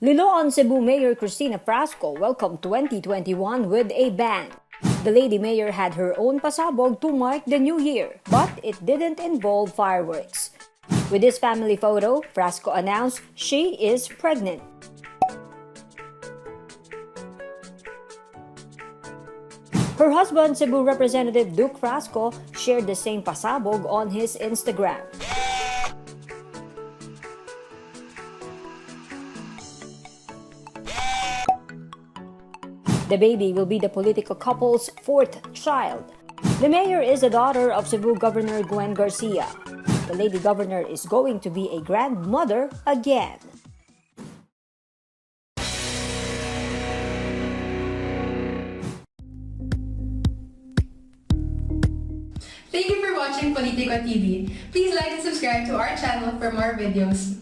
Liloan Mayor Christina Frasco welcomed 2021 with a bang. The Lady Mayor had her own pasabog to mark the new year, but it didn't involve fireworks. With this family photo, Frasco announced she is pregnant. Her husband, Cebu Representative Duke Frasco, shared the same pasabog on his Instagram. The baby will be the political couple's fourth child. The mayor is the daughter of Cebu Governor Gwen Garcia. The lady governor is going to be a grandmother again. Thank you for watching Politico TV. Please like and subscribe to our channel for more videos.